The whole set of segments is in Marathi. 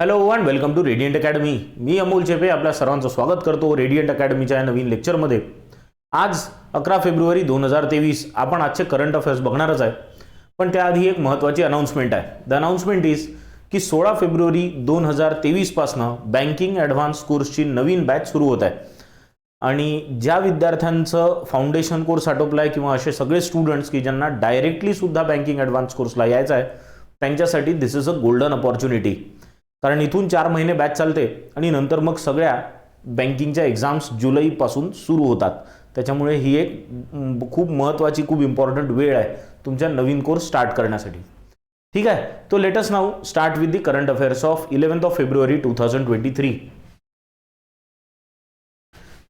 Hello and welcome to Radiant Academy. मी अमोल चेपे आपल्या सर्वांचं स्वागत करतो रेडियंट अकॅडमीच्या या नवीन लेक्चरमध्ये. आज 11 फेब्रुवारी 2023 आपण आजचे करंट अफेअर्स बघणारच आहे. पण त्याआधी एक महत्त्वाची अनाउन्समेंट आहे. द अनाउन्समेंट इज की 16 फेब्रुवारी 2023 पासनं बँकिंग ॲडव्हान्स कोर्सची नवीन बॅच सुरू होत आहे. आणि ज्या विद्यार्थ्यांचं फाउंडेशन कोर्स आटोपला आहे किंवा असे सगळे स्टुडंट्स की ज्यांना डायरेक्टली सुद्धा बँकिंग ॲडव्हान्स कोर्सला यायचं आहे त्यांच्यासाठी दिस इज अ गोल्डन अपॉर्च्युनिटी. कारण इथून 4 महिने बॅच चालते आणि नंतर मग सगळ्या बँकिंगच्या एक्झाम्स जुलैपासून सुरू होतात. त्याच्यामुळे ही एक खूप महत्त्वाची खूप इम्पॉर्टंट वेळ आहे तुमच्या नवीन कोर्स स्टार्ट करण्यासाठी. ठीक आहे, तो let us now start with the current affairs of 11 February 2023.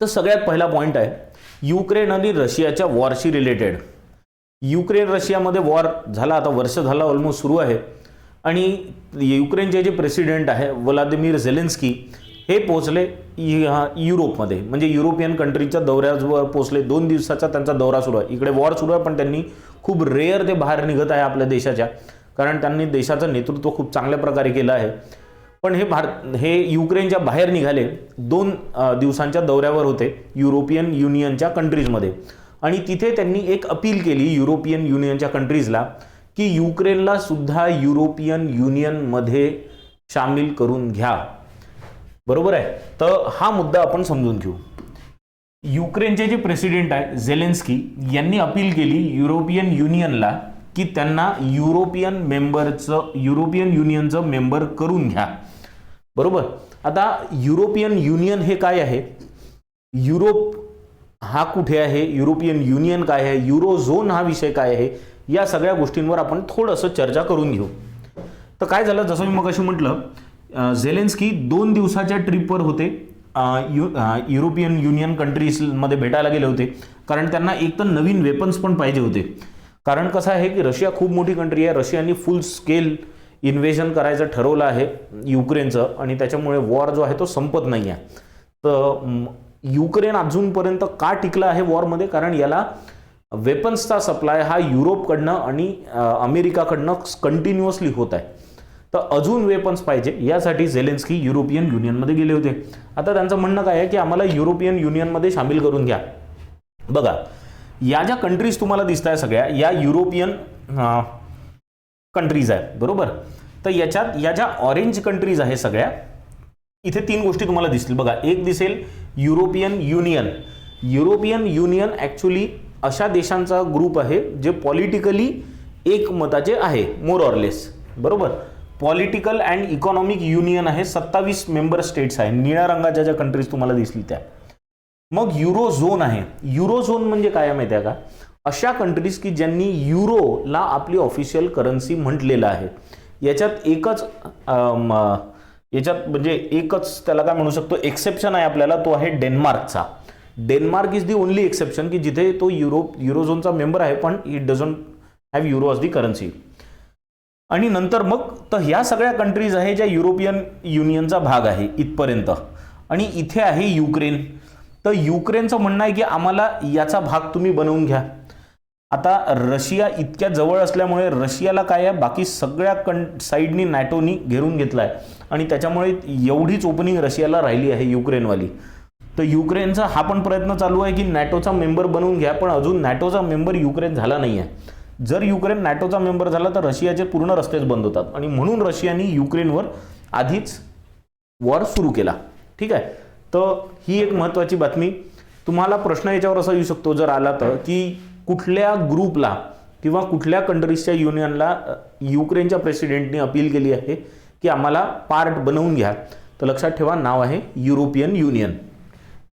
तर सगळ्यात पहिला पॉईंट आहे युक्रेन आणि रशियाच्या वॉरशी रिलेटेड. युक्रेन रशियामध्ये वॉर झाला, आता वर्ष झाला ऑलमोस्ट सुरू आहे. आणि युक्रेनचे जे प्रेसिडेंट आहे व्लादिमीर झेलेन्स्की हे पोहोचले युरोपमध्ये, म्हणजे युरोपियन कंट्रीच्या दौऱ्यावर पोहोचले. 2 दिवसाचा त्यांचा दौरा सुरू आहे. इकडे वॉर सुरू आहे पण त्यांनी खूप रेअर ते बाहेर निघत आहे आपल्या देशाच्या, कारण त्यांनी देशाचं नेतृत्व खूप चांगल्या प्रकारे केलं आहे. पण हे युक्रेनच्या बाहेर निघाले 2 दिवसांच्या दौऱ्यावर होते युरोपियन युनियनच्या कंट्रीजमध्ये. आणि तिथे त्यांनी एक अपील केली युरोपियन युनियनच्या कंट्रीजला की युक्रेनला सुद्धा युरोपियन युनियनमध्ये सामील करून घ्या. बरोबर आहे. तर हा मुद्दा आपण समजून घेऊ. युक्रेनचे जे प्रेसिडेंट आहे झेलेन्स्की यांनी अपील केली युरोपियन युनियनला की त्यांना युरोपियन युनियनचं मेंबर करून घ्या. बरोबर. आता युरोपियन युनियन हे काय आहे, युरोप हा कुठे आहे, युरोपियन युनियन काय आहे, युरोझोन हा विषय काय आहे, या सगळ्या गोष्टींवर आपण थोडंसं चर्चा करून घेऊ. तर काय झालं, जसं मी मगाशी म्हटलं झेलेन्स्की 2 दिवसाच्या ट्रिपवर होते, युरोपियन युनियन कंट्रीजमध्ये भेटायला गेले होते. कारण त्यांना एक तर नवीन वेपन्स पण पाहिजे होते. कारण कसं आहे की रशिया खूप मोठी कंट्री आहे. रशियाने फुल स्केल इन्व्हेजन करायचं ठरवलं आहे युक्रेनचं आणि त्याच्यामुळे वॉर जो आहे तो संपत नाही आहे. तर युक्रेन अजूनपर्यंत का टिकला आहे वॉरमध्ये, कारण याला वेपन्सचा सप्लाय हा युरोपकडनं आणि अमेरिकाकडनं कंटिन्युअसली होत आहे. तर अजून वेपन्स पाहिजे, यासाठी झेलेन्स्की युरोपियन युनियनमध्ये गेले होते. आता त्यांचं म्हणणं काय आहे की आम्हाला युरोपियन युनियनमध्ये सामील करून घ्या. बघा, या ज्या कंट्रीज तुम्हाला दिसत आहे सगळ्या या युरोपियन कंट्रीज आहेत. बरोबर. तर याच्यात या ज्या ऑरेंज कंट्रीज आहे सगळ्या, इथे 3 गोष्टी तुम्हाला दिसतील. बघा, एक दिसेल European union. European union actually अशा देशांचा ग्रुप आहे जे पॉलिटिकली एकमताचे आहे, मोर ऑर लेस. बरोबर. पॉलिटिकल अँड इकॉनॉमिक युनियन आहे. 27 मेंबर स्टेट्स आहे. निळ्या रंगाच्या ज्या कंट्रीज तुम्हाला दिसली त्या. मग युरोझोन आहे. युरोझोन म्हणजे काय माहिती आहे का, अशा कंट्रीज की ज्यांनी युरोला आपली ऑफिशियल करन्सी म्हटलेलं आहे. याच्यात एकच त्याला काय म्हणू शकतो एक्सेप्शन आहे आपल्याला, तो आहे डेन्मार्कचा. Denmark is the only exception की जिथे तो युरोझोनचा मेंबर आहे पण it doesn't have euro as the currency. आणि नंतर मग तर ह्या सगळ्या कंट्रीज आहे ज्या युरोपियन युनियनचा भाग आहे इथपर्यंत. आणि इथे आहे युक्रेन. तर युक्रेनचं म्हणणं आहे की आम्हाला याचा भाग तुम्ही बनवून घ्या. आता रशिया इतक्या जवळ असल्यामुळे रशियाला काय आहे, बाकी सगळ्या साईडनी नॅटोनी घेरून घेतला आहे आणि त्याच्यामुळे एवढीच ओपनिंग रशियाला राहिली आहे युक्रेनवाली. तर युक्रेनचा हा पण प्रयत्न चालू आहे की नॅटोचा मेंबर बनवून घ्या, पण अजून नॅटोचा मेंबर युक्रेन झाला नाही आहे. जर युक्रेन नॅटोचा मेंबर झाला तर रशियाचे पूर्ण रस्तेच बंद होतात आणि म्हणून रशियाने युक्रेनवर आधीच वॉर सुरू केला. ठीक आहे. तर ही एक महत्त्वाची बातमी. तुम्हाला प्रश्न याच्यावर असा येऊ शकतो जर आला तर, की कुठल्या ग्रुपला किंवा कुठल्या कंट्रीजच्या युनियनला युक्रेनच्या प्रेसिडेंटने अपील केली आहे की आम्हाला पार्ट बनवून घ्या. तर लक्षात ठेवा, नाव आहे युरोपियन युनियन.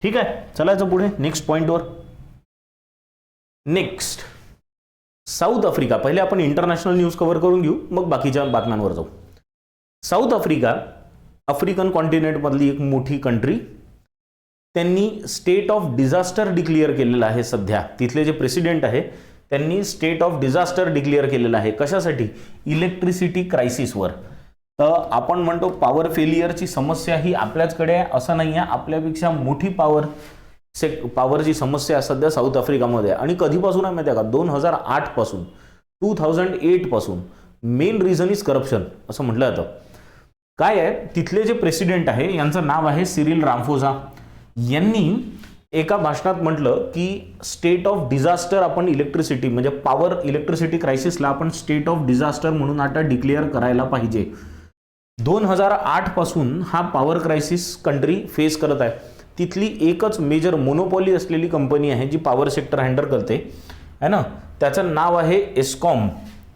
ठीक आहे, चलायचं पुढे नेक्स्ट पॉइंटवर. Next South Africa. पहिले आपण इंटरनॅशनल न्यूज कव्हर करून घेऊ, मग बाकीच्या बातम्यांवर जाऊ. साऊथ आफ्रिका आफ्रिकन कॉन्टिनेंटमधली एक मोठी कंट्री. त्यांनी स्टेट ऑफ डिझास्टर डिक्लेअर केलेलं आहे सध्या. तिथले जे प्रेसिडेंट आहे त्यांनी स्टेट ऑफ डिझास्टर डिक्लेअर केलेलं आहे. कशासाठी? इलेक्ट्रिसिटी क्रायसिसवर. तर आपण म्हणतो पॉवर फेलियरची समस्या ही आपल्याचकडे आहे असं नाही आहे, आपल्यापेक्षा मोठी पॉवरची समस्या सध्या साऊथ आफ्रिकामध्ये आहे. आणि कधीपासून आहे माहिती आहे का, 2008 पासून 2008 पासून. मेन रिझन इज करप्शन असं म्हटलं जातं. काय आहे, तिथले जे प्रेसिडेंट आहे यांचं नाव आहे सिरिल रामफोसा. यांनी एका भाषणात म्हटलं की स्टेट ऑफ डिझास्टर आपण इलेक्ट्रिसिटी म्हणजे पॉवर इलेक्ट्रिसिटी क्रायसिसला आपण स्टेट ऑफ डिझास्टर म्हणून आता डिक्लेअर करायला पाहिजे. 2008 पासून हा पॉवर क्रायसिस कंट्री फेस करत आहे. तिथली एकच मेजर मोनोपॉली असलेली कंपनी आहे जी पॉवर सेक्टर हँडल करते आहे ना, त्याचं नाव आहे एस्कॉम.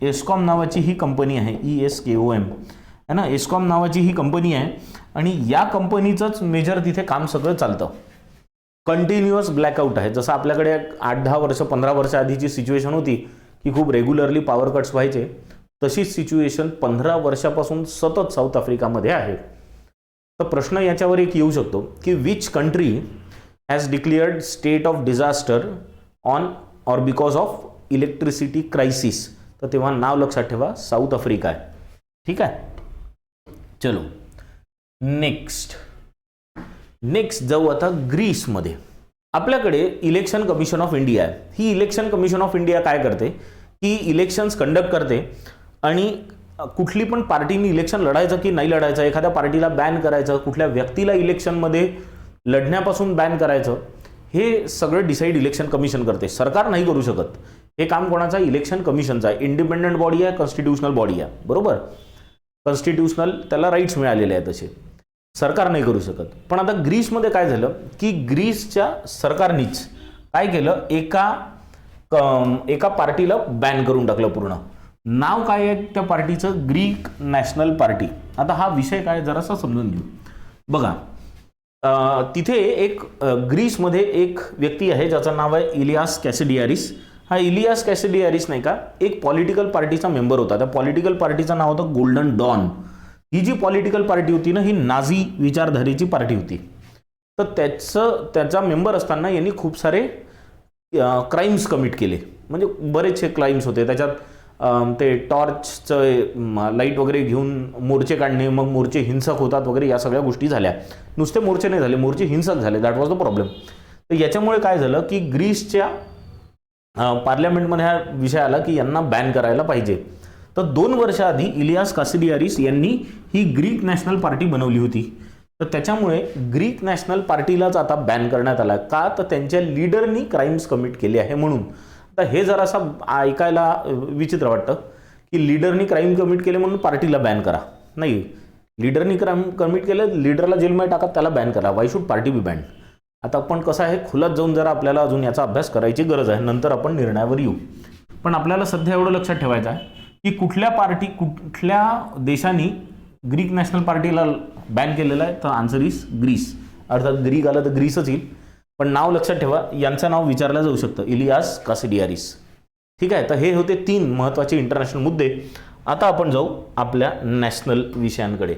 एस्कॉम नावाची ही कंपनी आहे, ESKOM आहे ना, एस्कॉम नावाची ही कंपनी आहे आणि या कंपनीचंच मेजर तिथे काम सगळं चालतं. कंटिन्युअस ब्लॅकआउट आहे. जसं आपल्याकडे 8-10 वर्ष 15 वर्ष आधीची सिच्युएशन होती की खूप रेग्युलरली पॉवर कट्स व्हायचे, तशीच सिच्युएशन 15 वर्षापासून सतत साऊथ आफ्रिकामध्ये आहे. तर प्रश्न याच्यावर एक येऊ शकतो की which country has declared state of disaster on or because of electricity crisis. तर तेव्हा नाव लक्षात ठेवा, साऊथ आफ्रिका आहे. ठीक आहे, चलो नेक्स्ट जाऊ आता ग्रीसमध्ये. आपल्याकडे इलेक्शन कमिशन ऑफ इंडिया आहे. ही इलेक्शन कमिशन ऑफ इंडिया काय करते की इलेक्शन्स कंडक्ट करते आणि कुठली पण पार्टीने इलेक्शन लढायचं की नाही लढायचं, एखाद्या पार्टीला बॅन करायचं, कुठल्या व्यक्तीला इलेक्शनमध्ये लढण्यापासून बॅन करायचं, हे सगळं डिसाईड इलेक्शन कमिशन करते. सरकार नाही करू शकत. हे काम कोणाचा? इलेक्शन कमिशनचा आहे. इंडिपेंडंट बॉडी आहे, कॉन्स्टिट्यूशनल बॉडी आहे, बरोबर. कॉन्स्टिट्यूशनल त्याला राईट्स मिळालेले आहेत तसे, सरकार नाही करू शकत. पण आता ग्रीसमध्ये काय झालं की ग्रीसच्या सरकारनीच काय केलं, एका पार्टीला बॅन करून टाकलं पूर्ण. नाव काय आहे त्या पार्टीचं? Greek national party. आता हा विषय काय जरासा समजून घेऊ. बघा, तिथे एक ग्रीसमध्ये एक व्यक्ती आहे ज्याचं नाव आहे इलियास कॅसिडियारिस. हा इलियास कॅसिडियारिस नाही का, एक पॉलिटिकल पार्टीचा मेंबर होता. त्या पॉलिटिकल पार्टीचं नाव होतं गोल्डन डॉन. ही जी पॉलिटिकल पार्टी होती ना, ही नाझी विचारधारेची पार्टी होती. तर त्याचा मेंबर असताना यांनी खूप सारे क्राईम्स कमिट केले. म्हणजे बरेचसे क्राईम्स होते त्याच्यात. ते टॉर्चचं लाईट वगैरे घेऊन मोर्चे काढणे, मग मोर्चे हिंसक होतात वगैरे, या सगळ्या गोष्टी झाल्या. नुसते मोर्चे नाही झाले, मोर्चे हिंसक झाले. That was the problem. तर याच्यामुळे काय झालं की ग्रीसच्या पार्लमेंटमध्ये हा विषय आला की यांना बॅन करायला पाहिजे. तर 2 वर्ष आधी इलियास कासिडियारिस यांनी ही ग्रीक नॅशनल पार्टी बनवली होती. तर त्याच्यामुळे ग्रीक नॅशनल पार्टीलाच आता बॅन करण्यात आला. का? तर त्यांच्या लीडरनी क्राईम्स कमिट केले आहे म्हणून. तर हे जरासा ऐकायला विचित्र वाटतं की लीडरनी क्राईम कमिट केले म्हणून पार्टीला बॅन करा. नाही, लीडरनी क्राईम कमिट केलं, लीडरला जेलमध्ये टाका, त्याला बॅन करा. Why should party be ban? आता पण कसं आहे, खुलात जाऊन जरा आपल्याला अजून याचा अभ्यास करायची गरज आहे, नंतर आपण निर्णयावर येऊ. पण आपल्याला सध्या एवढं लक्षात ठेवायचं आहे की कुठल्या देशांनी ग्रीक नॅशनल पार्टीला बॅन केलेलं आहे. तर आन्सर इज ग्रीस. अर्थात ग्रीक आलं तर ग्रीसच येईल, पण नाव लक्षात ठेवा, यांचं नाव विचारलं जाऊ शकतं, इलियास कासिडियारिस. ठीक आहे, तर हे होते 3 महत्त्वाचे इंटरनॅशनल मुद्दे. आता आपण जाऊ आपल्या नॅशनल विषयांकडे.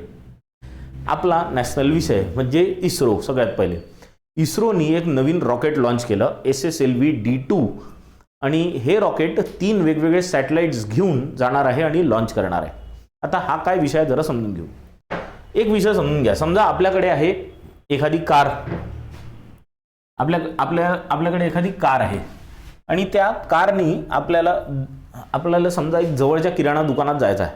आपला नॅशनल विषय म्हणजे इस्रो. सगळ्यात पहिले इस्रोनी एक नवीन रॉकेट लॉन्च केलं, SSLV D2. आणि हे रॉकेट 3 वेगवेगळे सॅटेलाइट्स घेऊन जाणार आहे आणि लॉन्च करणार आहे. आता हा काय विषय आहे जरा समजून घेऊ. एक विषय समजून घ्या. समजा आपल्याकडे आहे एखादी कार, आपल्याकडे एखादी कार आहे आणि त्या कारनी आपल्याला समजा एक जवळच्या किराणा दुकानात जायचं आहे.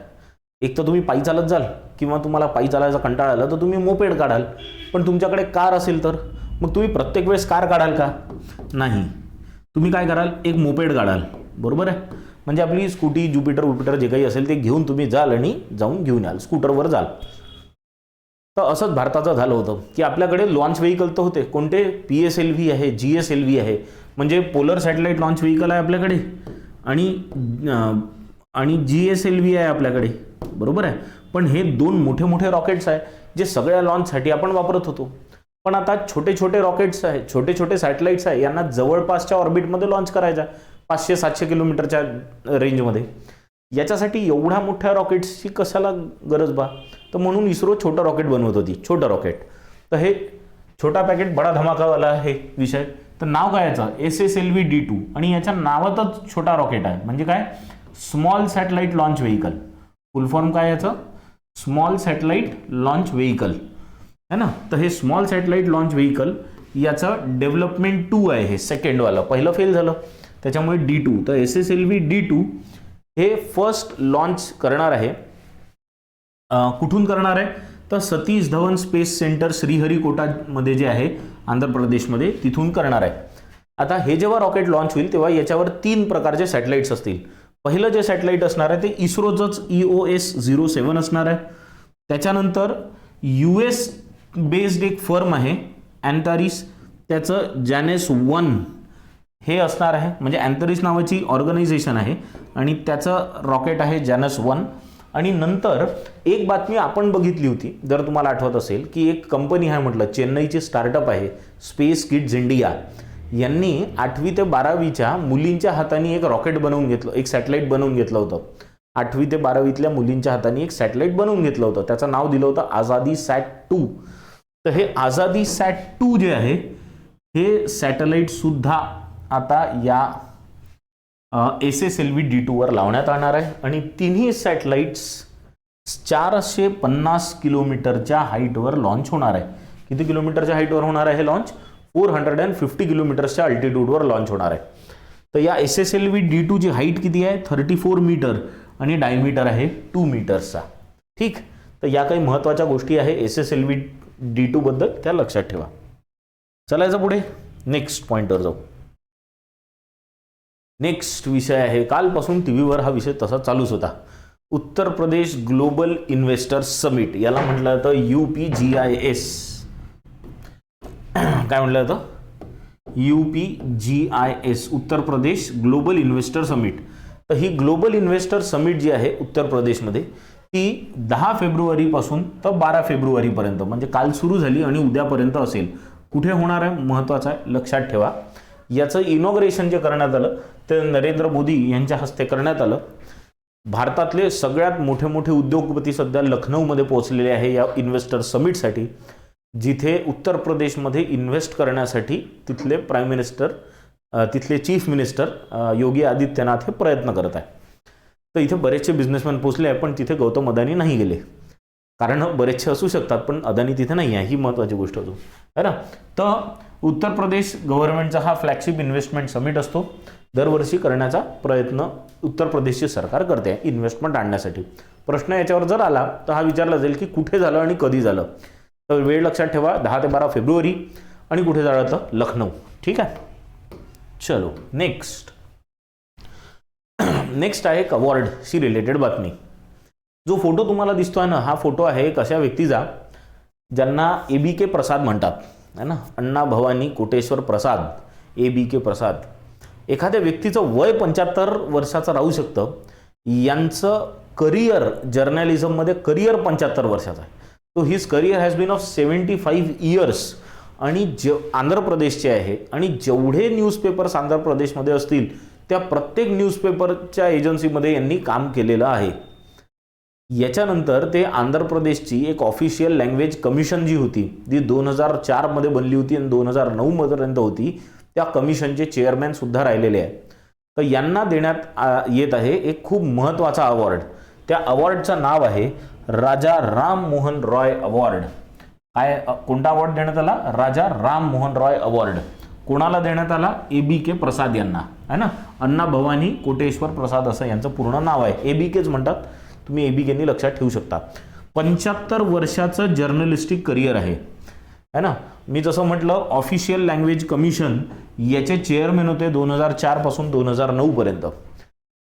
एक तर तुम्ही पायी चालत जाल किंवा तुम्हाला पायी चालायचा कंटाळा आला तर तुम्ही मोपेड काढाल. पण तुमच्याकडे कार असेल तर मग तुम्ही प्रत्येक वेळेस कार काढाल का? नाही. तुम्ही काय कराल? एक मोपेड काढाल, बरोबर आहे. म्हणजे आपली स्कूटी, ज्युपिटर जे काही असेल ते घेऊन तुम्ही जाल आणि जाऊन घेऊन याल, स्कूटरवर जाल. तर असंच भारताचं झालं होतं की आपल्याकडे लॉन्च व्हेकल तर होते. कोणते? PSLV आहे, GSLV आहे, म्हणजे पोलर सॅटेलाइट लॉन्च व्हेकल आहे आपल्याकडे, आणि GSLV आहे आपल्याकडे, बरोबर आहे. पण हे 2 मोठे मोठे रॉकेट्स आहे जे सगळ्या लॉन्चसाठी आपण वापरत होतो. पण आता छोटे छोटे रॉकेट्स आहे, छोटे छोटे सॅटेलाइट्स आहे, यांना जवळपासच्या ऑर्बिटमध्ये लॉन्च करायचं आहे, 500-700 किलोमीटरच्या रेंजमध्ये. याच्यासाठी एवढ्या मोठ्या रॉकेट्सची कशाला गरज बा? तर म्हणून इस्रो छोटं रॉकेट बनवत होती, छोटं रॉकेट. तर हे छोटा पॅकेट बडा धमाकावाला आहे विषय. तर नाव काय याचं? SSLV D2. आणि याच्या नावातच छोटा रॉकेट आहे. म्हणजे काय? Small satellite launch vehicle. फुल फॉर्म काय याचं? स्मॉल सॅटेलाइट लॉन्च व्हेकल है ना. तर हे स्मॉल सॅटेलाइट लॉन्च व्हेकल याचं डेव्हलपमेंट 2 आहे. हे सेकंडवालं, पहिलं फेल झालं त्याच्यामुळे D2. तर SSLV D2 हे फर्स्ट लॉन्च करणार आहे. कुठून करणार आहे? तर सतीश धवन स्पेस सेंटर श्रीहरिकोटामध्ये जे आहे आंध्र प्रदेशमध्ये, तिथून करणार आहे. आता हे जेव्हा रॉकेट लॉन्च होईल तेव्हा याच्यावर 3 प्रकारचे सॅटेलाइट्स असतील. पहिलं जे सॅटेलाइट असणार आहे ते इस्रोचंच EOS-07 असणार आहे. त्याच्यानंतर US बेस्ड एक फर्म आहे अँटारिस, त्याचं जॅनेस 1 हे असणार आहे. म्हणजे अँटारिस नावाची ऑर्गनायझेशन आहे आणि त्याचं रॉकेट आहे जॅनस 1. आणि नंतर एक बातमी आपण बघितली होती, जर तुम्हाला आठवत असेल, की एक कंपनी आहे म्हटलं, चेन्नईची स्टार्टअप आहे स्पेस किड्स इंडिया, यांनी 8वी ते 12वीच्या मुलींच्या हाताने एक रॉकेट बनवून घेतलं, एक सॅटेलाइट बनवून घेतलं होतं. 8वी ते 12वीतल्या मुलींच्या हाताने एक सॅटेलाइट बनवून घेतलं होतं. त्याचं नाव दिलं होतं आझादी सॅट-2. तर हे आझादी सॅट-2 जे आहे हे सॅटेलाइट सुद्धा आता या SSLV D2 वर लावण्यात येणार आहे. आणि तिन्ही सॅटेलाइट्स 450 किलोमीटरच्या हाईटवर लॉन्च होणार आहे. किती किलोमीटरच्या हाईटवर होणार आहे हे लॉन्च? 450 किलोमीटरच्या अल्टिट्यूडवर लॉन्च होणार आहे. तर या SSLV D2 ची हाईट किती आहे? 34 मीटर आणि डायमीटर आहे 2 मीटर्सचा. ठीक. तर या काही महत्त्वाच्या गोष्टी आहे SSLV D2 बद्दल, त्या लक्षात ठेवा. चलायचं पुढे नेक्स्ट पॉइंटवर जाऊ. नेक्स्ट विषय आहे, कालपासून टीव्हीवर हा विषय तसा चालूच होता, Uttar Pradesh global investor summit. याला म्हटलं जातं UPGIS. काय म्हटलं जातं? UPGIS, Uttar Pradesh global investor summit. तर ही ग्लोबल इन्व्हेस्टर समिट जी आहे उत्तर प्रदेशमध्ये, ती 10 फेब्रुवारीपासून तर 12 फेब्रुवारीपर्यंत, म्हणजे काल सुरू झाली आणि उद्यापर्यंत असेल. कुठे होणार आहे? महत्त्वाचं आहे, लक्षात ठेवा. याचं इनॉग्रेशन जे करण्यात आलं ते नरेंद्र मोदी यांच्या हस्ते करण्यात आलं. भारतातले सगळ्यात मोठे मोठे उद्योगपती सध्या लखनौमध्ये पोहोचलेले आहे या इन्व्हेस्टर समिटसाठी, जिथे उत्तर प्रदेशमध्ये इन्व्हेस्ट करण्यासाठी तिथले प्राईम मिनिस्टर, तिथले चीफ मिनिस्टर योगी आदित्यनाथ हे प्रयत्न करत आहे. तर इथे बरेचसे बिझनेसमॅन पोहोचले आहे, पण तिथे गौतम अदानी नाही गेले. कारण बरेचसे असू शकतात, पण अदानी तिथे नाही आहे, ही महत्त्वाची गोष्ट होतो, है ना. तर उत्तर प्रदेश गव्हर्नमेंटचा हा फ्लॅगशिप इन्व्हेस्टमेंट समिट असतो. दरवर्षी करण्याचा प्रयत्न उत्तर प्रदेशची सरकार करते इन्व्हेस्टमेंट आणण्यासाठी. प्रश्न याच्यावर जर आला तर हा विचारला जाईल की कुठे झालं आणि कधी झालं. तर वेळ लक्षात ठेवा, 10 ते 12 फेब्रुवारी. आणि कुठे झालं तर लखनौ. ठीक आहे. चलो नेक्स्ट आहे एक अवॉर्डशी रिलेटेड बातमी. जो फोटो तुम्हाला दिसतोय ना, हा फोटो आहे एक अशा व्यक्तीचा ज्यांना ABK प्रसाद म्हणतात, है ना. अण्णा भवानी कोटेश्वर प्रसाद, ABK प्रसाद. एखाद्या व्यक्तीचं वय 75 वर्षाचं राहू शकतं. यांचं करिअर जर्नलिझममध्ये करिअर 75 वर्षाचं आहे. तो his career has been of 75 years. आणि आंध्र प्रदेशचे आहे. आणि जेवढे न्यूजपेपर्स आंध्र प्रदेशमध्ये असतील त्या प्रत्येक न्यूजपेपरच्या एजन्सीमध्ये यांनी काम केलेलं आहे. याच्यानंतर ते आंध्र प्रदेशची एक ऑफिशियल लँग्वेज कमिशन जी होती, ती 2004 मध्ये बनली होती आणि 2009 पर्यंत होती, त्या कमिशनचे चेअरमॅन सुद्धा राहिलेले आहेत. तर यांना देण्यात येत आहे एक खूप महत्त्वाचा अवॉर्ड. त्या अवॉर्डचं नाव आहे राजा राम मोहन रॉय अवॉर्ड. काय, कोणता अवॉर्ड देण्यात आला? राजा राम मोहन रॉय अवॉर्ड. कोणाला देण्यात आला? ABK प्रसाद यांना, है ना. अण्णा भवानी कोटेश्वर प्रसाद असं यांचं पूर्ण नाव आहे. ABKच म्हणतात, तुम्ही ABKनी लक्षात ठेवू शकता. 75 वर्षाचं जर्नलिस्टिक करिअर आहे, है ना. मी जसं म्हटलं ऑफिशियल लँग्वेज कमिशन याचे चेअरमॅन होते 2004 पासून 2009 पर्यंत.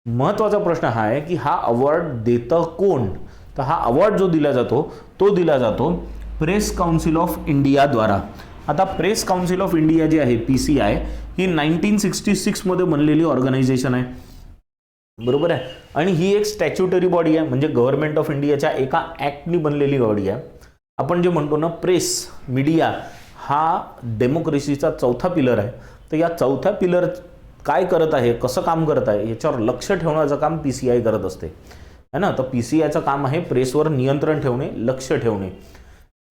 महत्त्वाचा प्रश्न हा आहे की हा अवॉर्ड देतं कोण? तर हा अवॉर्ड जो दिला जातो तो दिला जातो प्रेस काउन्सिल ऑफ इंडिया द्वारा. आता प्रेस काउन्सिल ऑफ इंडिया जी आहे PCI ही 1966 मध्ये बनलेली ऑर्गनायझेशन आहे, बरोबर आहे. आणि ही एक स्टॅच्युटरी बॉडी आहे, म्हणजे गव्हर्नमेंट ऑफ इंडियाच्या एका ॲक्टनी बनलेली बॉडी आहे. आपण जे म्हणतो ना प्रेस मीडिया हा डेमोक्रेसीचा चौथा पिलर आहे. तर या चौथ्या पिलर काय करत आहे, कसं काम करत आहे याच्यावर लक्ष ठेवण्याचं काम PCI करत असते, है ना. तर PCIचं काम आहे प्रेसवर नियंत्रण ठेवणे, लक्ष ठेवणे.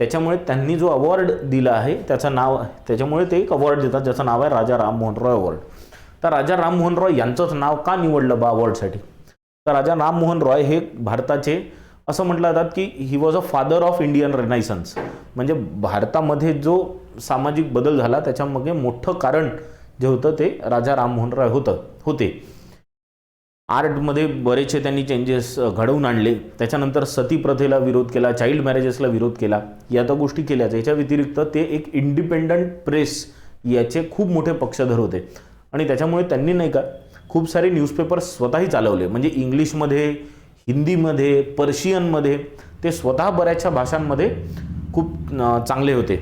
त्याच्यामुळे त्यांनी जो अवॉर्ड दिला आहे त्याचं नाव, त्याच्यामुळे ते एक अवॉर्ड देतात ज्याचं नाव आहे राजा राम मोहन रॉय अवॉर्ड. तर राजा राम मोहन रॉय यांचंच नाव का निवडलं बा अवॉर्डसाठी? तर राजा राम मोहन रॉय हे भारताचे असं म्हटलं जातात की he was a father of Indian renaissance. म्हणजे भारतामध्ये जो सामाजिक बदल झाला त्याच्यामध्ये मोठं कारण जे होतं ते राजा राम मोहन रॉय होते. आर्टमध्ये बरेचसे त्यांनी चेंजेस घडवून आणले. त्याच्यानंतर सती प्रथेला विरोध केला, चाइल्ड मॅरेजेसला विरोध केला, या तर गोष्टी केल्याच. याच्या व्यतिरिक्त ते एक इंडिपेंडंट प्रेस याचे खूप मोठे पक्षधर होते आणि त्याच्यामुळे त्यांनी नाही का खूप सारे न्यूजपेपर स्वतःही चालवले. म्हणजे इंग्लिशमध्ये, हिंदीमध्ये, पर्शियनमध्ये, ते स्वतः बऱ्याचशा भाषांमध्ये खूप चांगले होते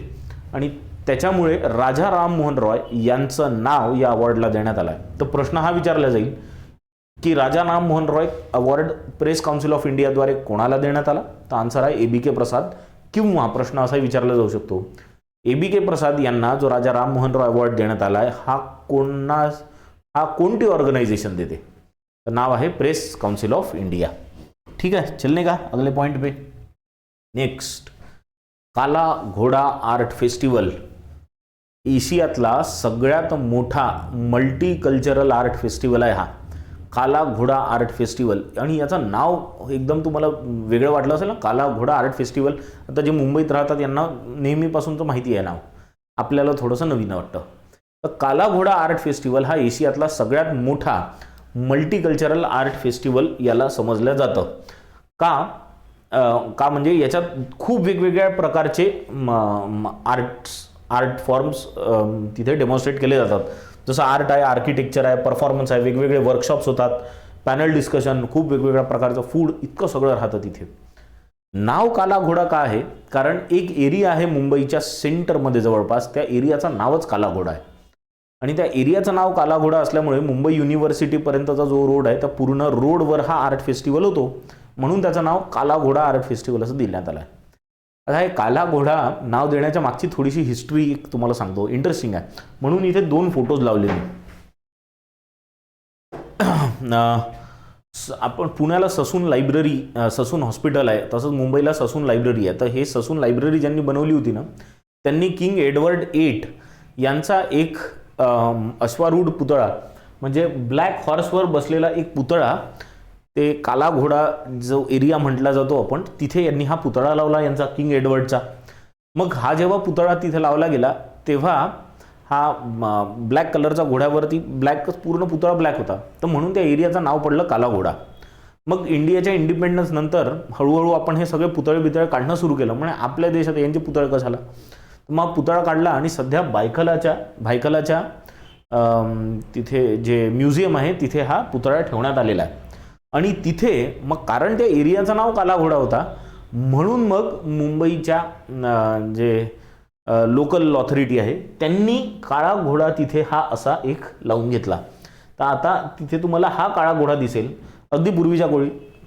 आणि त्याच्यामुळे राजा राममोहन रॉय यांचं नाव या अवॉर्डला देण्यात आलं आहे. तर प्रश्न हा विचारला जाईल की Raja Rammohan Roy award press council of इंडियाद्वारे कोणाला देण्यात आला? तर आन्सर आहे ABK प्रसाद, किंवा प्रश्न असा विचारला जाऊ शकतो ABK प्रसाद यांना जो राजा राममोहन रॉय अवॉर्ड देण्यात आला आहे हा कोणती ऑर्गनाइजेशन देते? तर नाव आहे प्रेस काउन्सिल ऑफ इंडिया. ठीक आहे, चलने का अगले पॉइंट पे. नेक्स्ट, काला घोडा आर्ट फेस्टिवल एशियातला सगळ्यात मोठा मल्टीकल्चरल आर्ट फेस्टिवल आहे हा काला घोडा आर्ट फेस्टिवल. आणि याचं नाव एकदम तुम्हाला वेगळं वाटलं असेल ना, काला घोडा आर्ट फेस्टिवल. आता जे मुंबईत राहतात यांना नेहमीपासूनचं माहिती आहे नाव, आपल्याला थोडंसं नवीन वाटतं. तर काला घोडा आर्ट फेस्टिवल हा एशियातला सगळ्यात मोठा मल्टीकल्चरल आर्ट फेस्टिवल याला समजलं जातं. का म्हणजे याच्यात खूप वेगवेगळ्या प्रकारचे आर्ट फॉर्म्स तिथे डेमॉन्स्ट्रेट केले जातात. जसं आर्ट आहे, आर्किटेक्चर आहे, परफॉर्मन्स आहे, वेगवेगळे वर्कशॉप्स होतात, पॅनल डिस्कशन, खूप वेगवेगळ्या प्रकारचं फूड, इतकं सगळं राहतं तिथे. नाव काला घोडा का आहे? कारण एक एरिया आहे मुंबईच्या सेंटरमध्ये जवळपास, त्या एरियाचं नावच काला घोडा आहे आणि त्या एरियाचं नाव काला घोडा असल्यामुळे मुंबई युनिव्हर्सिटीपर्यंतचा जो रोड आहे त्या पूर्ण रोडवर हा आर्ट फेस्टिवल होतो, म्हणून त्याचं नाव काला घोडा आर्ट फेस्टिवल असं देण्यात आलं आहे. आता हे काला घोडा नाव देण्याच्या मागची थोडीशी हिस्ट्री तुम्हाला सांगतो, इंटरेस्टिंग आहे. म्हणून इथे 2 फोटोज लावले मी. आपण पुण्याला ससून लायब्ररी, ससून हॉस्पिटल आहे, तसंच मुंबईला ससून लायब्ररी आहे. तर हे ससून लायब्ररी ज्यांनी बनवली होती ना, त्यांनी किंग एडवर्ड 8 यांचा एक अश्वारूढ पुतळा, म्हणजे ब्लॅक हॉर्सवर बसलेला एक पुतळा, ते काला घोडा जो एरिया म्हटला जातो आपण, तिथे यांनी हा पुतळा लावला यांचा, किंग एडवर्डचा. मग हा जेव्हा पुतळा तिथे लावला गेला तेव्हा हा ब्लॅक कलरचा घोड्यावरती, ब्लॅक पूर्ण पुतळा ब्लॅक होता, तर म्हणून त्या एरियाचं नाव पडलं काला घोडा. मग इंडियाच्या इंडिपेंडन्स नंतर हळूहळू आपण हे सगळे पुतळे काढणं सुरू केलं. म्हणजे आपल्या देशात यांचे पुतळे कसं झाला, मग पुतळा काढला आणि सध्या भायखलाच्या तिथे जे म्युझियम आहे तिथे हा पुतळा ठेवण्यात आलेला आहे. आणि तिथे मग कारण त्या एरियाचं नाव काला घोडा होता म्हणून मग मुंबईच्या जे लोकल ऑथॉरिटी आहे त्यांनी काळा घोडा तिथे हा असा एक लावून घेतला. तर आता तिथे तुम्हाला हा काळा घोडा दिसेल. अगदी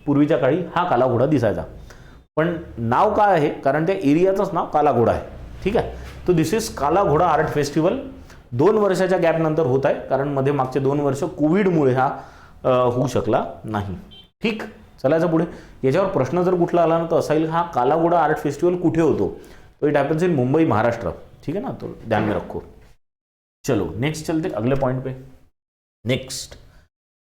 पूर्वीच्या काळी हा काला घोडा दिसायचा, पण नाव काय आहे कारण त्या एरियाचंच नाव काला घोडा आहे. ठीक आहे, तो दिस इज काला घोडा आर्ट फेस्टिवल. 2 वर्षाच्या गॅप नंतर होत आहे, कारण मध्ये मागचे 2 वर्ष कोविडमुळे हा होऊ शकला नाही. ठीक, चलायचं पुढे. याच्यावर प्रश्न जर कुठला आला ना तर असा येईल, हा काला घोडा आर्ट फेस्टिवल कुठे होतो? तो it happens in Mumbai, Maharashtra. ठीक है ना, तो ध्यान में रखो. चलो नेक्स्ट चलते अगले पॉइंट पे. नेक्स्ट,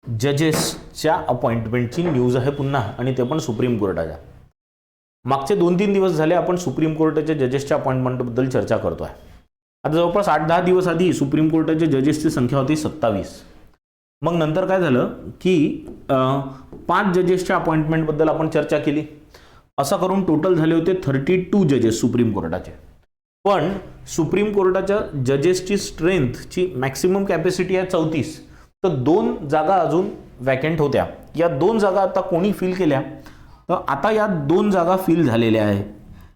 जजेसच्या अपॉइंटमेंटची न्यूज आहे पुन्हा, आणि ते पण सुप्रीम कोर्टाच्या. मागचे 2-3 दिवस झाले आपण सुप्रीम कोर्टाच्या जजेसच्या अपॉइंटमेंटबद्दल चर्चा करतोय. आता जवळपास 8-10 दिवस आधी सुप्रीम कोर्टाच्या जजेसची संख्या होती 27. मग नंतर काय झालं की 5 जजेसच्या अपॉइंटमेंटबद्दल आपण चर्चा केली. असं करून टोटल झाले होते 32 जजेस सुप्रीम कोर्टाचे. पण सुप्रीम कोर्टाच्या जजेसची स्ट्रेंथची मॅक्सिमम कॅपॅसिटी आहे 34. तर 2 जागा अजून वॅकंट होत्या. या 2 जागा आता कोणी फिल केल्या? तर आता या 2 जागा फिल झालेल्या आहेत.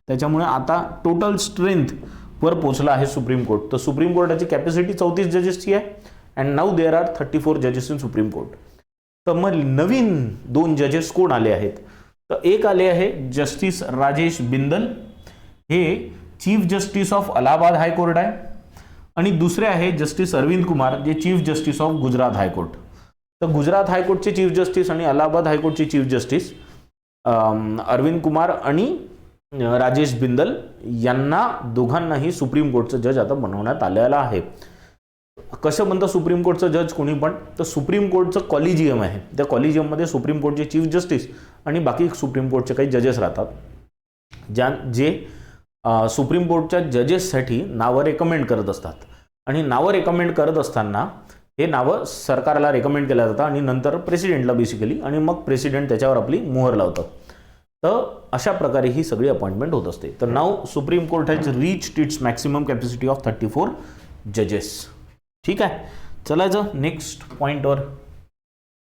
त्याच्यामुळे आता टोटल स्ट्रेंथ वर पोहोचला आहे सुप्रीम कोर्ट. तर सुप्रीम कोर्टाची कॅपॅसिटी 34 जजेसची आहे अँड नाऊ देअर आर 34 जजेस इन सुप्रीम कोर्ट. तर मग नवीन 2 जजेस कोण आले आहेत? तर एक आले आहे जस्टिस राजेश बिंदल, हे chief justice of Allahabad high court आहे, आणि दुसरे आहे जस्टिस अरविंद कुमार, जे chief justice of Gujarat high court. तर गुजरात हायकोर्टचे चीफ जस्टिस आणि अलाहाबाद हायकोर्टचे चीफ जस्टिस अरविंद कुमार आणि राजेश बिंदल यांना दोघांनाही सुप्रीम कोर्टचं जज आता बनवण्यात आलेलं आहे. कसं बनतं सुप्रीम कोर्टचं जज कोणी पण? तर सुप्रीम कोर्टचं कॉलिजियम आहे, त्या कॉलिजियममध्ये सुप्रीम कोर्टचे चीफ जस्टिस आणि बाकी सुप्रीम कोर्टचे काही जजेस राहतात, जे सुप्रीम कोर्टच्या जजेससाठी नावं रेकमेंड करत असतात. आणि नावं रेकमेंड करत असताना हे नावं सरकारला रेकमेंड केलं जातं आणि नंतर प्रेसिडेंटला बेसिकली, आणि मग प्रेसिडेंट त्याच्यावर आपली मोहर लावतं. तर अशा प्रकारे ही सगळी अपॉइंटमेंट होत असते. तर नाव Supreme Court has reached its maximum capacity of 34 जजेस. ठीक आहे, चलायचं नेक्स्ट पॉईंटवर.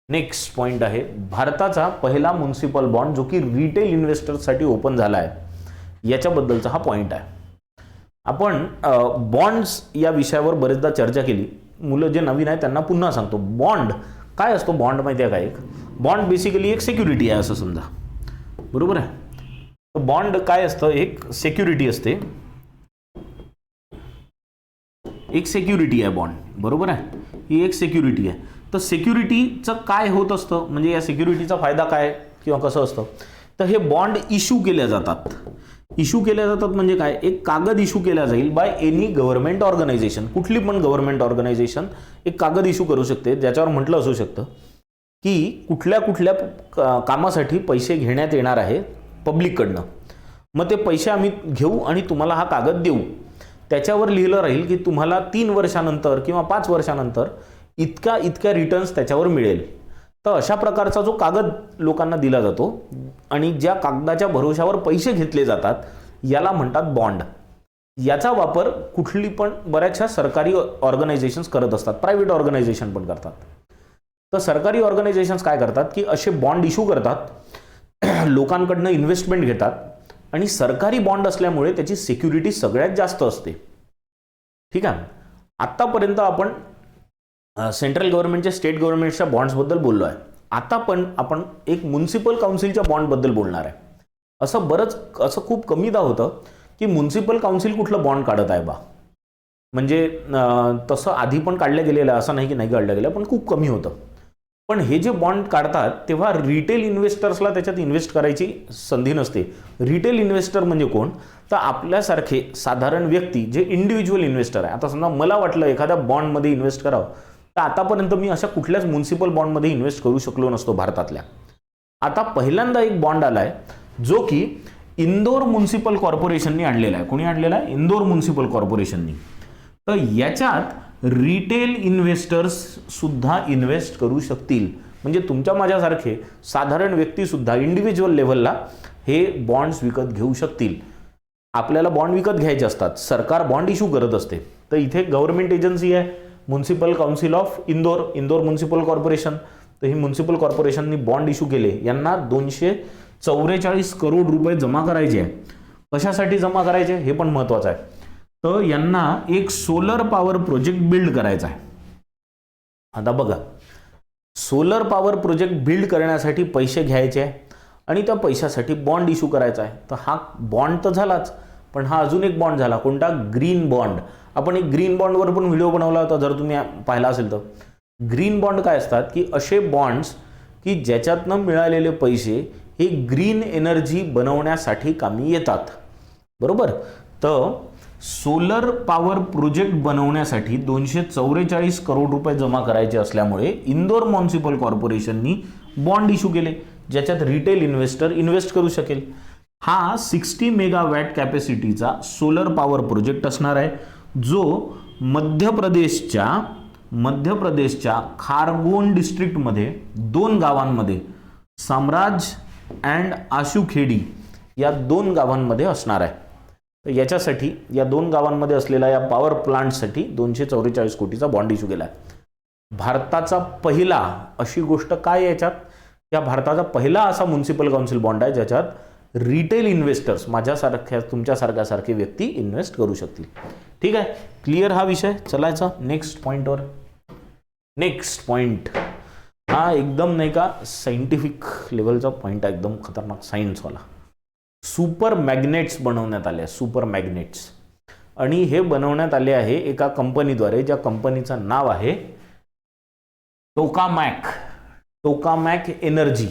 नेक्स्ट पॉईंट आहे भारताचा पहिला म्युनिसिपल बॉन्ड जो की रिटेल इन्व्हेस्टर्ससाठी ओपन झाला आहे, याच्याबद्दलचा हा पॉईंट आहे. आपण बॉन्ड्स या विषयावर बरेचदा चर्चा केली. मुलं जे नवीन आहे त्यांना पुन्हा सांगतो, बॉन्ड काय असतो. बॉन्ड माहिती आहे का? एक बॉन्ड बेसिकली एक सिक्युरिटी आहे असं समजा, बरोबर आहे. बॉन्ड काय असतं? एक सिक्युरिटी असते, एक सिक्युरिटी आहे बॉन्ड, बरोबर आहे. ही एक सिक्युरिटी आहे. तर सिक्युरिटीचं काय होत असतं, म्हणजे या सिक्युरिटीचा फायदा काय किंवा कसं असतं, तर हे बॉन्ड इश्यू केल्या जातात. इश्यू केल्या जातात म्हणजे काय? एक कागद इश्यू केला जाईल बाय एनी गव्हर्नमेंट ऑर्गनायझेशन. कुठली पण गव्हर्नमेंट ऑर्गनायझेशन एक कागद इश्यू करू शकते, ज्याच्यावर म्हटलं असू शकतं की कुठल्या कुठल्या कामासाठी पैसे घेण्यात येणार आहे पब्लिककडनं. मग ते पैसे आम्ही घेऊ आणि तुम्हाला हा कागद देऊ. त्याच्यावर लिहिलं राहील की तुम्हाला 3 वर्षानंतर किंवा 5 वर्षानंतर इतक्या रिटर्न्स त्याच्यावर मिळेल. तर अशा प्रकारचा जो कागद लोकांना दिला जातो आणि ज्या कागदाच्या भरोशावर पैसे घेतले जातात, याला म्हणतात बॉन्ड. याचा वापर कुठली पण बऱ्याचशा सरकारी ऑर्गनायझेशन्स करत असतात, प्रायव्हेट ऑर्गनायझेशन पण करतात. तर सरकारी ऑर्गनायझेशन्स काय करतात की असे बॉन्ड इश्यू करतात, लोकांकडनं इन्व्हेस्टमेंट घेतात, आणि सरकारी बॉन्ड असल्यामुळे त्याची सिक्युरिटी सगळ्यात जास्त असते. ठीक आहे. आतापर्यंत आपण सेंट्रल गव्हर्नमेंटच्या, स्टेट गव्हर्नमेंटच्या बॉन्ड्सबद्दल बोललो आहे. आता पण आपण एक म्युनिसिपल काउन्सिलच्या बॉन्डबद्दल बोलणार आहे. असं खूप कमीदा होतं की म्युनिसिपल काउन्सिल कुठलं बॉन्ड काढत आहे बा, म्हणजे तसं आधी पण काढलं गेलेलं आहे, असं नाही की नाही काढलं गेलं, पण खूप कमी होतं. पण हे जे बॉन्ड काढतात तेव्हा रिटेल इन्व्हेस्टर्सला त्याच्यात इन्व्हेस्ट करायची संधी नसते. रिटेल इन्व्हेस्टर म्हणजे कोण? तर आपल्यासारखे साधारण व्यक्ती जे इंडिव्हिज्युअल इन्व्हेस्टर आहे. आता समजा मला वाटलं एखाद्या बॉन्डमध्ये इन्व्हेस्ट करावं, तर आतापर्यंत मी अशा कुठल्याच म्युनिसिपल बॉन्डमध्ये इन्व्हेस्ट करू शकलो नसतो भारतातल्या. आता पहिल्यांदा एक बॉन्ड आलाय जो की इंदोर म्युनिसिपल कॉर्पोरेशननी आणलेला आहे. कोणी आणलेला आहे? इंदोर म्युनिसिपल कॉर्पोरेशननी. तर याच्यात रिटेल इन्व्हेस्टर्स सुद्धा इन्व्हेस्ट करू शकतील. म्हणजे तुमच्या माझ्यासारखे साधारण व्यक्ती सुद्धा इंडिव्हिज्युअल लेव्हलला हे बॉन्ड्स विकत घेऊ शकतील. आपल्याला बॉन्ड विकत घ्यायचे असतात, सरकार बॉन्ड इश्यू करत असते. तर इथे गव्हर्नमेंट एजन्सी आहे, municipal council of Indore municipal corporation. तर ही म्युनिसिपल कॉर्पोरेशननी बॉन्ड इश्यू केले. यांना 244 करोड रुपये जमा करायचे आहे. कशासाठी जमा करायचे हे पण महत्वाचं आहे. तर यांना एक सोलर पॉवर प्रोजेक्ट बिल्ड करायचा आहे. आता बघा, सोलर पॉवर प्रोजेक्ट बिल्ड करण्यासाठी पैसे घ्यायचे आहे आणि त्या पैशासाठी बॉन्ड इश्यू करायचा आहे. तर हा बॉन्ड तर झालाच, पण हा अजून एक बॉन्ड झाला. कोणता? Green bond. आपण एक ग्रीन बॉन्डवर पण व्हिडिओ बनवला होता, जर तुम्ही पाहिला असेल तर. ग्रीन बॉन्ड काय असतात की असे बॉन्ड्स की ज्याच्यातनं मिळालेले पैसे हे ग्रीन एनर्जी बनवण्यासाठी कामी येतात, बरोबर. तर सोलर पॉवर प्रोजेक्ट बनवण्यासाठी 244 करोड रुपये जमा करायचे असल्यामुळे इंदोर म्युनिसिपल कॉर्पोरेशननी बॉन्ड इश्यू केले, ज्याच्यात रिटेल इन्व्हेस्टर इन्व्हेस्ट करू शकेल. हा 60 मेगावॅट कॅपॅसिटीचा सोलर पॉवर प्रोजेक्ट असणार आहे, जो मध्य प्रदेशच्या खारगोन डिस्ट्रिक्टमध्ये 2 गावांमध्ये, साम्राज अँड आशुखेडी या 2 गावांमध्ये असणार आहे. तर याच्यासाठी या 2 गावांमध्ये असलेल्या या पॉवर प्लांटसाठी 244 कोटीचा बॉन्ड इश्यू केला आहे. भारताचा पहिला, अशी गोष्ट काय याच्यात, या भारताचा पहिला असा म्युनिसिपल काउन्सिल बॉन्ड आहे ज्याच्यात रिटेल इन्व्हेस्टर्स, माझ्यासारख्या तुमच्यासारख्यासारखे व्यक्ती इन्व्हेस्ट करू शकतील. ठीक आहे, क्लिअर हा विषय. चलायचा नेक्स्ट पॉईंटवर. नेक्स्ट पॉईंट हा एकदम नाही का सायंटिफिक लेवलचा पॉईंट आहे, एकदम खतरनाक सायन्सवाला. सुपर मॅग्नेट्स बनवण्यात आले, सुपर मॅग्नेट्स. आणि हे बनवण्यात आले आहे एका कंपनीद्वारे, ज्या कंपनीचं नाव आहे टोकामॅक एनर्जी.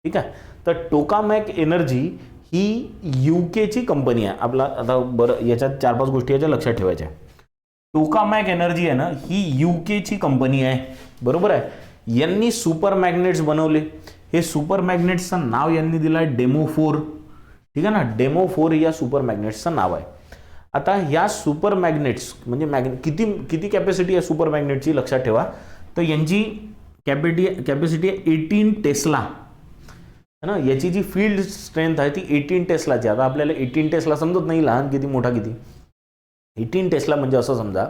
ठीक आहे. तर टोकामॅक एनर्जी ही यूकेची कंपनी आहे. आपला आता बरं याच्यात 4-5 गोष्टी याच्या लक्षात ठेवायच्या. टोकामॅक एनर्जी आहे ना, ही यूकेची कंपनी आहे, बरोबर आहे. यांनी सुपर मॅग्नेट्स बनवले. हे सुपर मॅग्नेट्सचं नाव यांनी दिलं आहे डेमो 4. ठीक आहे ना, डेमो 4 या सुपर मॅग्नेट्सचं नाव आहे. आता ह्या सुपर मॅग्नेट्स म्हणजे किती किती कॅपॅसिटी आहे सुपर मॅग्नेटची लक्षात ठेवा. तर यांची कॅपॅसिटी आहे 18 टेस्ला है ना. याची जी फील्ड स्ट्रेंथ आहे ती 18 टेस्लाची. आता आपल्याला 18 टेस्ला समजत नाही, लहान किती मोठा किती. 18 टेस्ला म्हणजे असं समजा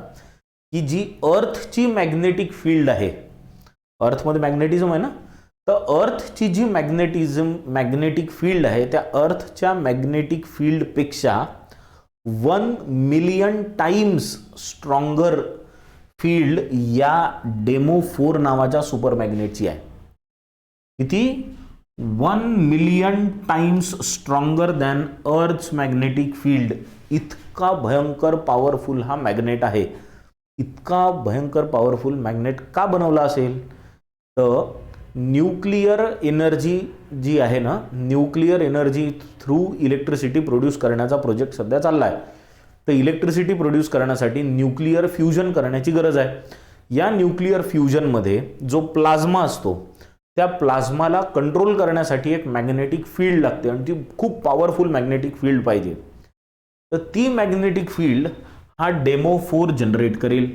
की जी अर्थची मॅग्नेटिक फील्ड आहे, अर्थमध्ये मॅग्नेटिझम आहे ना, तर अर्थची जी मॅग्नेटिक फील्ड आहे त्या अर्थच्या मॅग्नेटिक फील्डपेक्षा 1 मिलियन टाइम्स स्ट्रॉंगर फील्ड या डेमो 4 नावाच्या सुपर मॅग्नेटची आहे. किती? 1 million times stronger than earth's magnetic field. इतका भयंकर पॉवरफुल हा मॅग्नेट आहे. इतका भयंकर पॉवरफुल मॅग्नेट का बनवला असेल? तर न्यूक्लिअर एनर्जी जी आहे ना, nuclear energy through electricity produce करण्याचा प्रोजेक्ट सध्या चालला आहे. तर इलेक्ट्रिसिटी प्रोड्यूस करण्यासाठी न्यूक्लिअर फ्युजन करण्याची गरज आहे. या न्यूक्लिअर फ्युजनमध्ये जो प्लाझ्मा असतो त्या प्लाझ्माला कंट्रोल करण्यासाठी एक मॅग्नेटिक फील्ड लागते आणि ती खूप पॉवरफुल मॅग्नेटिक फील्ड पाहिजे. तर ती मॅग्नेटिक फील्ड हा डेमो 4 जनरेट करेल.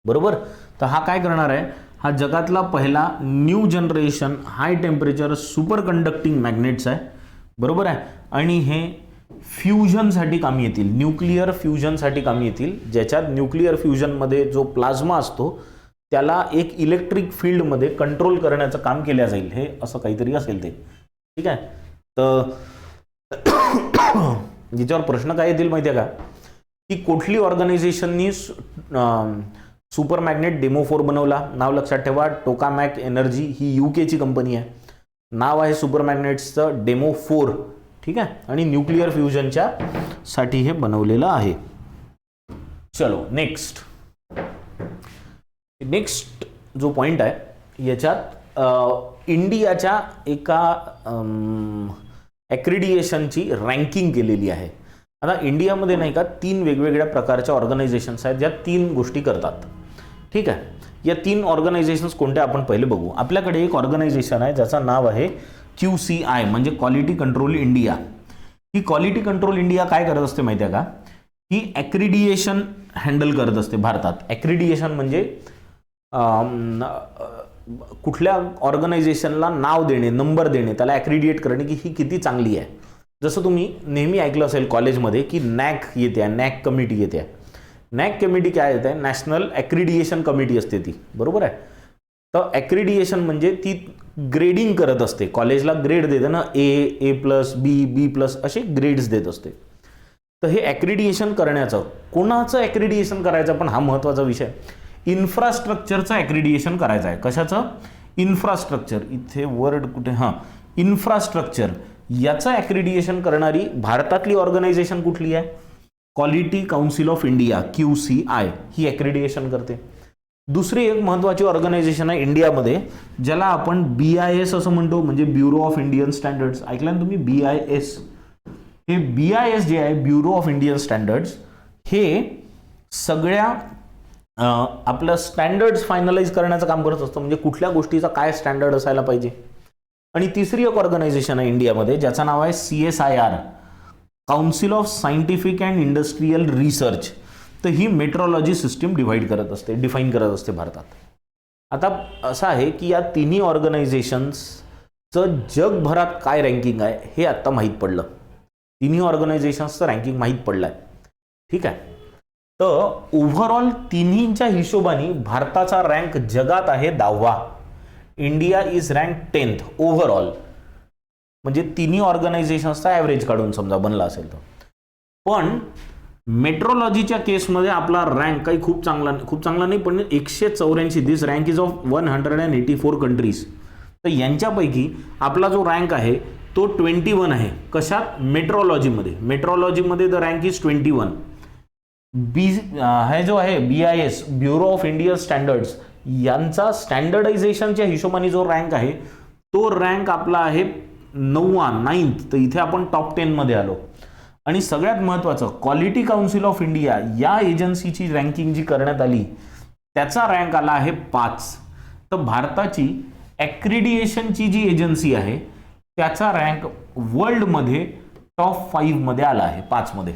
बरोबर. तर हा काय करणार आहे? हा जगातला पहिला new generation high temperature super conducting magnets आहे. बरोबर आहे. आणि हे फ्युजनसाठी कामी येतील, न्यूक्लिअर फ्युजनसाठी कामी येतील, ज्याच्यात न्यूक्लिअर फ्युजनमध्ये जो प्लाझ्मा असतो त्याला एक इलेक्ट्रिक फील्डमध्ये कंट्रोल करण्याचं काम केलं जाईल. हे असं काहीतरी असेल ते. ठीक आहे. तर याच्यावर प्रश्न काय येतील माहिती आहे का, की कुठली ऑर्गनायझेशननी सुपर मॅग्नेट डेमो 4 बनवला? नाव लक्षात ठेवा, टोकामॅक एनर्जी ही यूकेची कंपनी आहे. नाव आहे सुपर मॅग्नेट्सचं डेमो 4. ठीक आहे. आणि न्यूक्लिअर फ्युजनच्या साठी हे बनवलेलं आहे. चलो नेक्स्ट जो पॉइंट आहे याच्यात इंडियाच्या एका ॲक्रिडिएशनची रँकिंग केलेली आहे. आता इंडियामध्ये नाही का 3 वेगवेगळ्या प्रकारच्या ऑर्गनायझेशन्स आहेत ज्या 3 गोष्टी करतात. ठीक आहे. या 3 ऑर्गनायझेशन्स कोणत्या आपण पहिले बघू. आपल्याकडे एक ऑर्गनायझेशन आहे ज्याचं नाव आहे QCI म्हणजे क्वालिटी कंट्रोल इंडिया. ही क्वालिटी कंट्रोल इंडिया काय करत असते माहिती आहे का, ही ॲक्रिडिएशन हँडल करत असते भारतात. ॲक्रिडिएशन म्हणजे कुठल्या ऑर्गनायझेशनला नाव देणे, नंबर देणे, त्याला ॲक्रिडिएट करणे की ही किती चांगली आहे. जसं तुम्ही नेहमी ऐकलं असेल कॉलेजमध्ये की नॅक येते, नॅक कमिटी येते. नॅक कमिटी काय येते? नॅशनल ॲक्रिडिएशन कमिटी असते ती. बरोबर आहे. तर ॲक्रिडिएशन म्हणजे ती ग्रेडिंग करत असते, कॉलेजला ग्रेड देते ना, A+, B+, असे ग्रेड्स देत असते. तर हे ॲक्रिडिएशन करण्याचं, कोणाचं ॲक्रिडिएशन करायचं पण हा महत्त्वाचा विषय. इन्फ्रास्ट्रक्चरचं ॲक्रिडिएशन करायचं आहे. कशाचं? इन्फ्रास्ट्रक्चर. इथे वर्ड कुठे? हां, इन्फ्रास्ट्रक्चर. याचं ॲक्रिडिएशन करणारी भारतातली ऑर्गनायझेशन कुठली आहे? Quality council of India QCI ही ॲक्रिडिएशन करते. दुसरी एक महत्त्वाची ऑर्गनायझेशन आहे इंडियामध्ये ज्याला आपण BIS असं म्हणतो, म्हणजे ब्युरो ऑफ इंडियन स्टँडर्ड्स. ऐकलं ना तुम्ही? BIS. हे BIS जे आहे, ब्युरो ऑफ इंडियन स्टँडर्ड्स, हे सगळ्या आपलं स्टँडर्ड्स फायनलाइज करण्याचं काम करत असतं. म्हणजे कुठल्या गोष्टीचा काय स्टँडर्ड असायला पाहिजे. आणि तिसरी एक ऑर्गनायझेशन आहे इंडियामध्ये ज्याचं नाव आहे CSIR council of scientific and industrial research. तर ही मेट्रोलॉजी सिस्टीम डिफाईन करत असते भारतात. आता असं आहे की या तिन्ही ऑर्गनायझेशन्सचं जगभरात काय रँकिंग आहे हे आत्ता माहीत पडलं. तिन्ही ऑर्गनायझेशन्सचं रँकिंग माहीत पडलं आहे. ठीक आहे. तर ओव्हरऑल तिन्हींच्या हिशोबाने भारताचा रँक जगात आहे 10वा. India is rank 10th overall. म्हणजे तिन्ही ऑर्गनायझेशन्सचा ॲव्हरेज काढून समजा बनला असेल तर. पण मेट्रोलॉजीच्या केसमध्ये आपला रँक काही खूप चांगला नाही, पण 184. दिस रँक इज ऑफ 184 कंट्रीज. तर यांच्यापैकी आपला जो रँक आहे तो 21 आहे. कशात? मेट्रोलॉजीमध्ये द रँक इज 21. हे जो आहे BIS bureau of Indian standards यांचा स्टँडर्डायझेशनच्या हिशोबाने जो रँक आहे तो रँक आपला आहे 9th. तर इथे आपण टॉप 10 मध्ये आलो. आणि सगळ्यात महत्त्वाचं, क्वालिटी काउन्सिल ऑफ इंडिया या एजन्सीची रँकिंग जी करण्यात आली त्याचा रँक आला आहे 5. तर भारताची ॲक्रिडिएशनची जी एजन्सी आहे त्याचा रँक वर्ल्डमध्ये टॉप 5 मध्ये आला आहे, 5 मध्ये.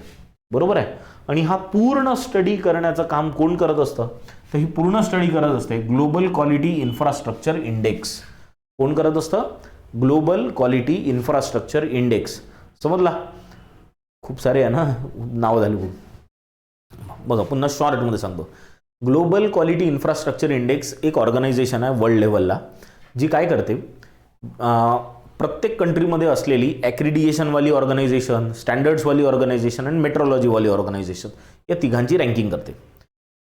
बरोबर आहे. आणि हा पूर्ण स्टडी करण्याचं काम कोण करत असतं, तर ही पूर्ण स्टडी करत असते ग्लोबल क्वालिटी इन्फ्रास्ट्रक्चर इंडेक्स. कोण करत असतं, ग्लोबल क्वालिटी इन्फ्रास्ट्रक्चर इंडेक्स. समजला, खूप सारे आहे ना नाव झाले खूप. बघा पुन्हा शॉर्टमध्ये सांगतो. ग्लोबल क्वालिटी इन्फ्रास्ट्रक्चर इंडेक्स एक ऑर्गनायझेशन आहे वर्ल्ड लेवलला, जी काय करते, प्रत्येक कंट्रीमध्ये असलेली ॲक्रिडिएशनवाली ऑर्गनायझेशन, स्टँडर्ड्सवाली ऑर्गनायझेशन आणि मेट्रोलॉजीवाली ऑर्गनायझेशन या तिघांची रँकिंग करते.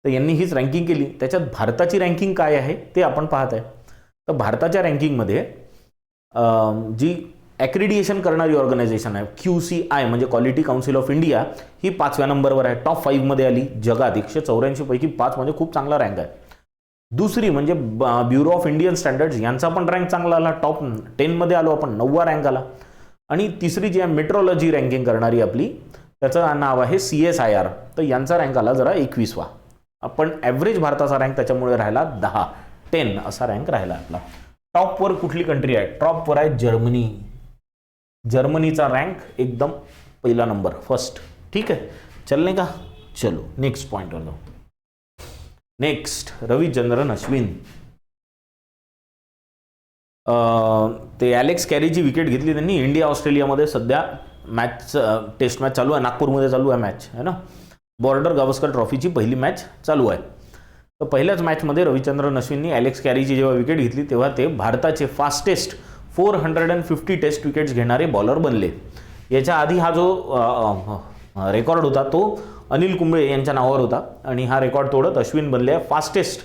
तर यांनी हीच रँकिंग केली. त्याच्यात भारताची रँकिंग काय आहे ते आपण पाहत आहे. तर भारताच्या रँकिंगमध्ये जी ॲक्रिडिएशन करणारी ऑर्गनायझेशन आहे QCI म्हणजे क्वालिटी काउन्सिल ऑफ इंडिया, ही 5व्या नंबरवर आहे, टॉप 5मध्ये आली. जगात 184 पैकी 5 म्हणजे खूप चांगला रँक आहे. दुसरी म्हणजे ब्युरो ऑफ इंडियन स्टँडर्ड्स, यांचा पण रँक चांगला आला, टॉप 10मध्ये आलो आपण, 9वा रँक आला. आणि तिसरी जी आहे मेट्रोलॉजी रँकिंग करणारी आपली, त्याचं नाव आहे CSIR, तर यांचा रँक आला जरा 21वा. आपण ॲव्हरेज भारताचा रँक त्याच्यामुळे राहिला 10 असा रँक राहिला आपला. टॉपवर कुठली कंट्री आहे, टॉपवर आहे जर्मनी. जर्मनीचा रँक एकदम पहिला नंबर, फर्स्ट. ठीक आहे, चलने का, चलो नेक्स्ट पॉइंटवर जाऊ. नेक्स्ट रविचंद्रन अश्विन. ते ॲलेक्स कॅरीची विकेट घेतली त्यांनी. इंडिया ऑस्ट्रेलियामध्ये सध्या मॅच, टेस्ट मॅच चालू आहे, नागपूरमध्ये चालू आहे मॅच आहे ना, बॉर्डर गावस्कर ट्रॉफीची पहिली मॅच चालू आहे. तर पहिल्याच मॅचमध्ये रविचंद्रन अश्विननी ॲलेक्स कॅरीची जेव्हा विकेट घेतली तेव्हा ते भारताचे फास्टेस्ट 450 टेस्ट विकेट्स घेणारे बॉलर बनले. याच्या आधी हा जो रेकॉर्ड होता तो अनिल कुंबळे यांच्या नावावर होता आणि हा रेकॉर्ड तोडत अश्विन बनले fastest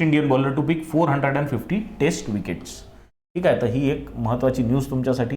Indian bowler to pick 450 test wickets. ठीक आहे, तर ही एक महत्त्वाची न्यूज तुमच्यासाठी.